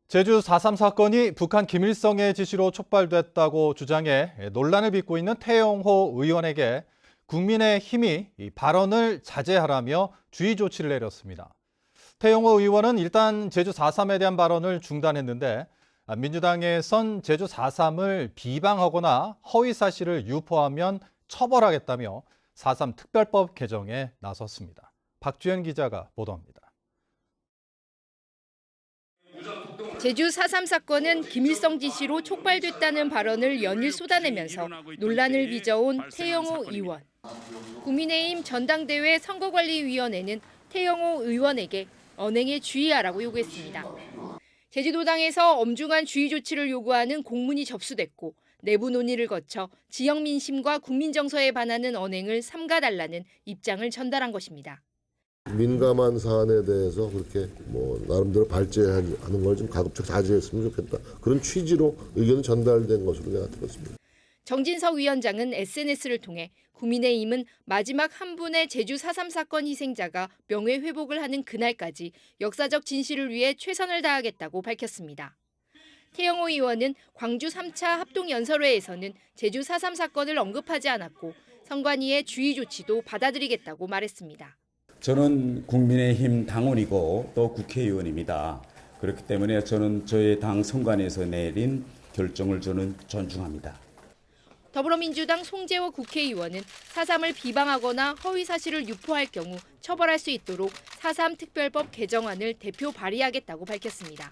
제주 4.3 사건이 북한 김일성의 지시로 촉발됐다고 주장해 논란을 빚고 있는 태영호 의원에게 국민의힘이 발언을 자제하라며 주의 조치를 내렸습니다. 태영호 의원은 일단 제주 4.3에 대한 발언을 중단했는데 민주당에선 제주 4.3을 비방하거나 허위 사실을 유포하면 처벌하겠다며 4.3 특별법 개정에 나섰습니다. 박주연 기자가 보도합니다. 제주 4.3 사건은 김일성 지시로 촉발됐다는 발언을 연일 쏟아내면서 논란을 빚어온 태영호 의원. 국민의힘 전당대회 선거관리위원회는 태영호 의원에게 언행에 주의하라고 요구했습니다. 제주도당에서 엄중한 주의 조치를 요구하는 공문이 접수됐고 내부 논의를 거쳐 지역 민심과 국민 정서에 반하는 언행을 삼가달라는 입장을 전달한 것입니다. 민감한 사안에 대해서 그렇게 나름대로 발제하는 걸 좀 가급적 자제했으면 좋겠다. 그런 취지로 의견이 전달된 것으로 내가 들었습니다. 정진석 위원장은 SNS를 통해 국민의힘은 마지막 한 분의 제주 4.3 사건 희생자가 명예회복을 하는 그날까지 역사적 진실을 위해 최선을 다하겠다고 밝혔습니다. 태영호 의원은 광주 3차 합동연설회에서는 제주 4.3 사건을 언급하지 않았고 선관위의 주의 조치도 받아들이겠다고 말했습니다. 저는 국민의힘 당원이고 또 국회의원입니다. 그렇기 때문에 저는 저희 당 선관위에서 내린 결정을 저는 존중합니다. 더불어민주당 송재호 국회의원은 4.3을 비방하거나 허위 사실을 유포할 경우 처벌할 수 있도록 4.3 특별법 개정안을 대표 발의하겠다고 밝혔습니다.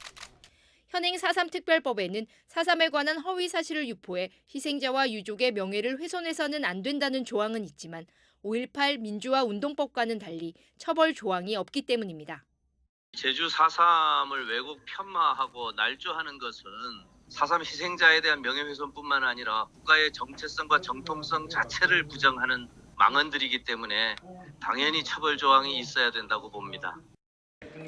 현행 4.3 특별법에는 4.3에 관한 허위 사실을 유포해 희생자와 유족의 명예를 훼손해서는 안 된다는 조항은 있지만 5.18 민주화 운동법과는 달리 처벌 조항이 없기 때문입니다. 제주 4.3을 왜곡 폄하하고 날조하는 것은 4.3 희생자에 대한 명예훼손뿐만 아니라 국가의 정체성과 정통성 자체를 부정하는 망언들이기 때문에 당연히 처벌 조항이 있어야 된다고 봅니다.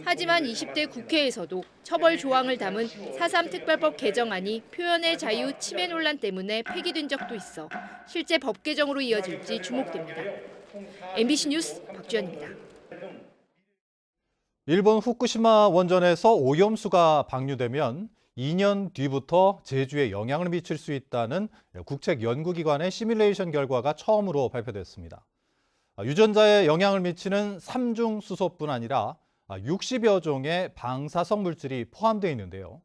하지만 20대 국회에서도 처벌 조항을 담은 4.3 특별법 개정안이 표현의 자유 침해 논란 때문에 폐기된 적도 있어 실제 법 개정으로 이어질지 주목됩니다. MBC 뉴스 박주연입니다. 일본 후쿠시마 원전에서 오염수가 방류되면 2년 뒤부터 제주에 영향을 미칠 수 있다는 국책연구기관의 시뮬레이션 결과가 처음으로 발표됐습니다. 유전자에 영향을 미치는 삼중수소뿐 아니라 60여 종의 방사성 물질이 포함되어 있는데요.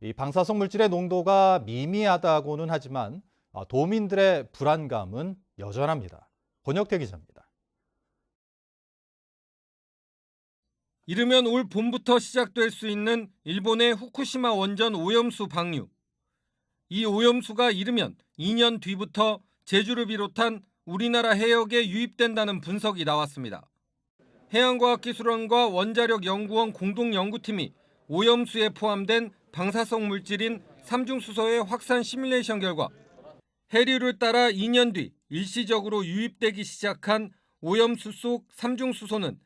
이 방사성 물질의 농도가 미미하다고는 하지만 도민들의 불안감은 여전합니다. 권혁태 기자입니다. 이르면 올 봄부터 시작될 수 있는 일본의 후쿠시마 원전 오염수 방류. 이 오염수가 이르면 2년 뒤부터 제주를 비롯한 우리나라 해역에 유입된다는 분석이 나왔습니다. 해양과학기술원과 원자력연구원 공동연구팀이 오염수에 포함된 방사성 물질인 삼중수소의 확산 시뮬레이션 결과 해류를 따라 2년 뒤 일시적으로 유입되기 시작한 오염수 속 삼중수소는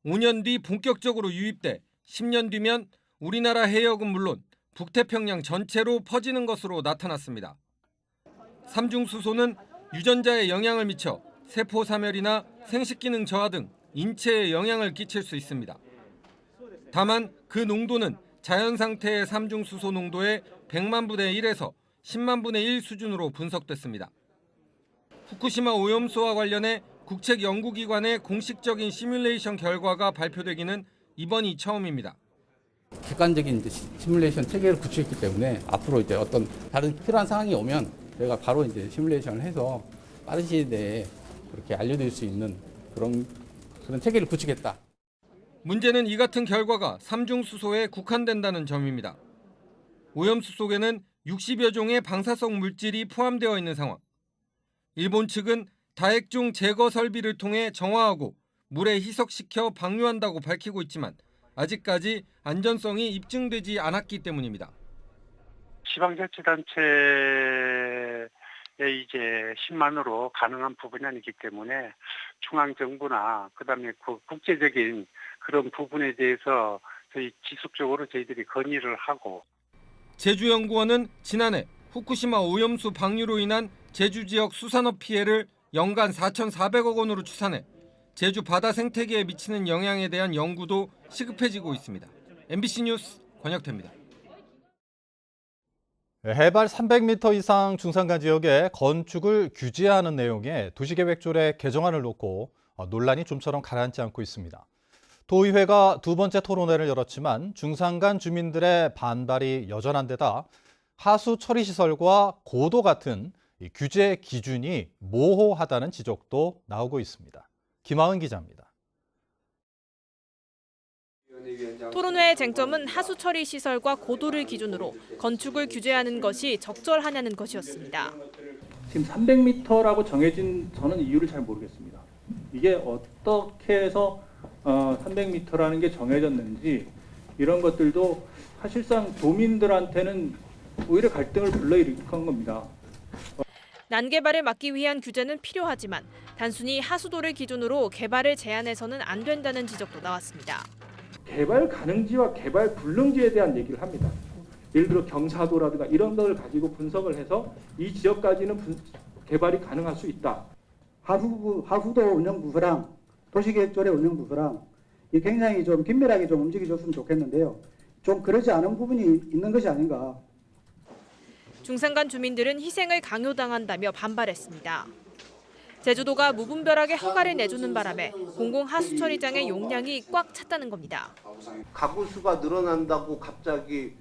5년 뒤 본격적으로 유입돼 10년 뒤면 우리나라 해역은 물론 북태평양 전체로 퍼지는 것으로 나타났습니다. 삼중수소는 유전자에 영향을 미쳐 세포 사멸이나 생식기능 저하 등 인체에 영향을 끼칠 수 있습니다. 다만 그 농도는 자연 상태의 삼중수소 농도의 100만 분의 1에서 10만 분의 1 수준으로 분석됐습니다. 후쿠시마 오염수와 관련해 국책연구기관의 공식적인 시뮬레이션 결과가 발표되기는 이번이 처음입니다. 객관적인 시뮬레이션 체계를 구축했기 때문에 앞으로 이제 어떤 다른 필요한 상황이 오면 저희가 바로 이제 시뮬레이션을 해서 빠른 시일 내에 그렇게 알려드릴 수 있는 그런 체계를 구축했다. 문제는 이 같은 결과가 삼중수소에 국한된다는 점입니다. 오염수 속에는 60여 종의 방사성 물질이 포함되어 있는 상황. 일본 측은 다액종 제거 설비를 통해 정화하고 물에 희석시켜 방류한다고 밝히고 있지만 아직까지 안전성이 입증되지 않았기 때문입니다. 지방자치단체의 이제 힘만으로 가능한 부분이 아니기 때문에 중앙정부나 그다음에 그 국제적인 그런 부분에 대해서 저희 지속적으로 저희들이 건의를 하고. 제주연구원은 지난해 후쿠시마 오염수 방류로 인한 제주 지역 수산업 피해를 연간 4,400억 원으로 추산해 제주 바다 생태계에 미치는 영향에 대한 연구도 시급해지고 있습니다. MBC 뉴스 권혁태입니다. 해발 300m 이상 중산간 지역에 건축을 규제하는 내용의 도시계획조례 개정안을 놓고 논란이 좀처럼 가라앉지 않고 있습니다. 도의회가 두 번째 토론회를 열었지만 중산간 주민들의 반발이 여전한 데다 하수 처리 시설과 고도 같은 규제 기준이 모호하다는 지적도 나오고 있습니다. 김하은 기자입니다. 토론회의 쟁점은 하수 처리 시설과 고도를 기준으로 건축을 규제하는 것이 적절하냐는 것이었습니다. 지금 300m라고 정해진 저는 이유를 잘 모르겠습니다. 이게 어떻게 해서 300m라는 게 정해졌는지 이런 것들도 사실상 도민들한테는 오히려 갈등을 불러일으킨 겁니다. 난개발을 막기 위한 규제는 필요하지만 단순히 하수도를 기준으로 개발을 제한해서는 안 된다는 지적도 나왔습니다. 개발 가능지와 개발 불능지에 대한 얘기를 합니다. 예를 들어 경사도라든가 이런 것을 가지고 분석을 해서 이 지역까지는 개발이 가능할 수 있다. 하수도 운영부서랑 도시계획조례 운영부서랑 이 굉장히 좀 긴밀하게 좀 움직여줬으면 좋겠는데요. 좀 그러지 않은 부분이 있는 것이 아닌가. 중산간 주민들은 희생을 강요당한다며 반발했습니다. 제주도가 무분별하게 허가를 내주는 바람에 공공 하수처리장의 용량이 꽉 찼다는 겁니다. 가구 수가 늘어난다고 갑자기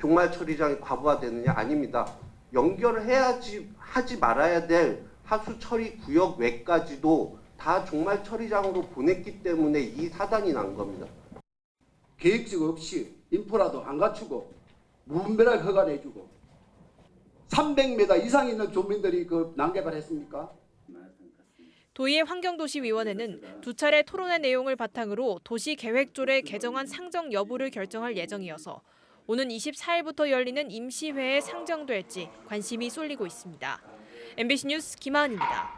종말 처리장이 과부하되느냐? 아닙니다. 연결을 해야지 하지 말아야 될 하수 처리 구역 외까지도 다 종말 처리장으로 보냈기 때문에 이 사단이 난 겁니다. 계획적 없이 인프라도 안 갖추고 무분별하게 허가를 해주고 300m 이상 있는 주민들이 그 난개발했습니까? 도의회 환경도시위원회는 두 차례 토론회 내용을 바탕으로 도시계획조례 개정안 상정 여부를 결정할 예정이어서 오는 24일부터 열리는 임시회에 상정될지 관심이 쏠리고 있습니다. MBC 뉴스 김하은입니다.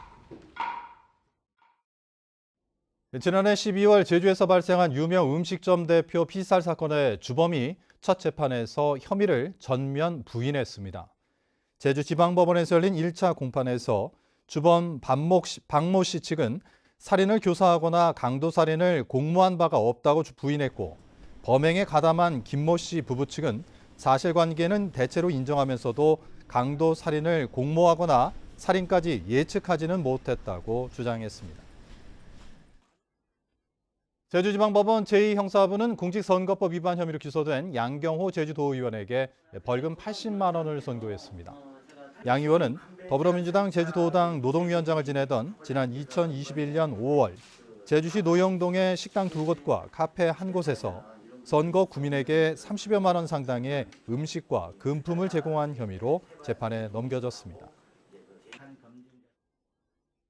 지난해 12월 제주에서 발생한 유명 음식점 대표 피살 사건의 주범이 첫 재판에서 혐의를 전면 부인했습니다. 제주지방법원에서 열린 1차 공판에서 주범 박모 씨 측은 살인을 교사하거나 강도살인을 공모한 바가 없다고 부인했고 범행에 가담한 김모 씨 부부 측은 사실관계는 대체로 인정하면서도 강도살인을 공모하거나 살인까지 예측하지는 못했다고 주장했습니다. 제주지방법원 제2형사부는 공직선거법 위반 혐의로 기소된 양경호 제주도의원에게 벌금 80만 원을 선고했습니다. 양 의원은 더불어민주당 제주도당 노동위원장을 지내던 지난 2021년 5월 제주시 노영동의 식당 2곳과 카페 1곳에서 선거 구민에게 30여만 원 상당의 음식과 금품을 제공한 혐의로 재판에 넘겨졌습니다.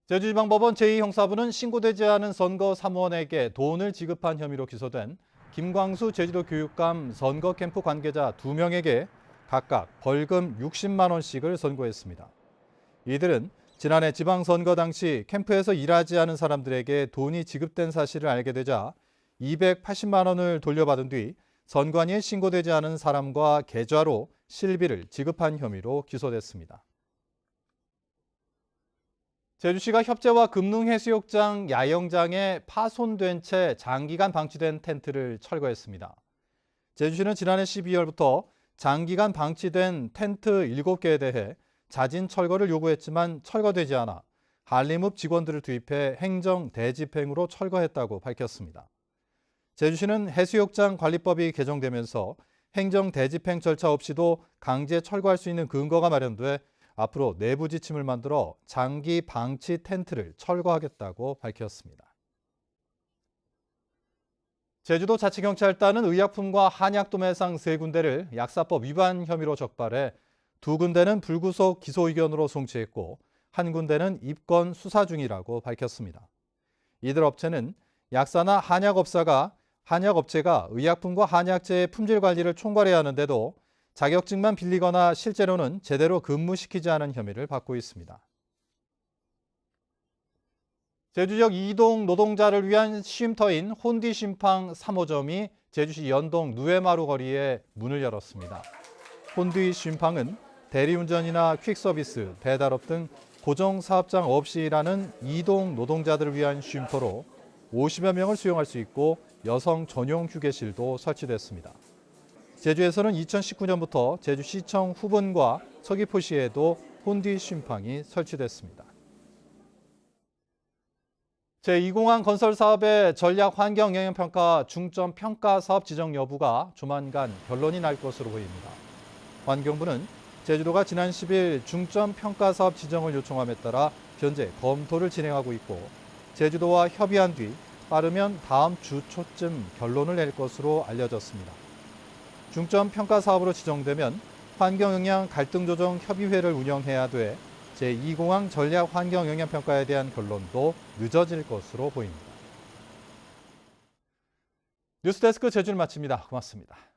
제주지방법원 제2형사부는 신고되지 않은 선거 사무원에게 돈을 지급한 혐의로 기소된 김광수 제주도 교육감 선거 캠프 관계자 2명에게 각각 벌금 60만 원씩을 선고했습니다. 이들은 지난해 지방선거 당시 캠프에서 일하지 않은 사람들에게 돈이 지급된 사실을 알게 되자 280만 원을 돌려받은 뒤 선관위에 신고되지 않은 사람과 계좌로 실비를 지급한 혐의로 기소됐습니다. 제주시가 협재와 금능해수욕장 야영장에 파손된 채 장기간 방치된 텐트를 철거했습니다. 제주시는 지난해 12월부터 장기간 방치된 텐트 7개에 대해 자진 철거를 요구했지만 철거되지 않아 한림읍 직원들을 투입해 행정 대집행으로 철거했다고 밝혔습니다. 제주시는 해수욕장 관리법이 개정되면서 행정 대집행 절차 없이도 강제 철거할 수 있는 근거가 마련돼 앞으로 내부 지침을 만들어 장기 방치 텐트를 철거하겠다고 밝혔습니다. 제주도 자치경찰단은 의약품과 한약 도매상 3군데를 약사법 위반 혐의로 적발해 2군데는 불구속 기소 의견으로 송치했고 1군데는 입건 수사 중이라고 밝혔습니다. 이들 업체는 약사나 한약업체가 의약품과 한약재의 품질 관리를 총괄해야 하는데도 자격증만 빌리거나 실제로는 제대로 근무시키지 않은 혐의를 받고 있습니다. 제주지역 이동 노동자를 위한 쉼터인 혼디 쉼팡 3호점이 제주시 연동 누에마루 거리에 문을 열었습니다. 혼디 쉼팡은 대리운전이나 퀵서비스, 배달업 등 고정 사업장 없이 일하는 이동 노동자들을 위한 쉼터로 50여 명을 수용할 수 있고 여성 전용 휴게실도 설치됐습니다. 제주에서는 2019년부터 제주시청 후분과 서귀포시에도 혼디 쉼팡이 설치됐습니다. 제2공항 건설 사업의 전략 환경 영향 평가 중점 평가 사업 지정 여부가 조만간 결론이 날 것으로 보입니다. 환경부는 제주도가 지난 10일 중점 평가 사업 지정을 요청함에 따라 현재 검토를 진행하고 있고 제주도와 협의한 뒤 빠르면 다음 주 초쯤 결론을 낼 것으로 알려졌습니다. 중점 평가 사업으로 지정되면 환경영향 갈등조정 협의회를 운영해야 돼 제2공항 전략 환경 영향 평가에 대한 결론도 늦어질 것으로 보입니다. 뉴스데스크 제주를 마칩니다. 고맙습니다.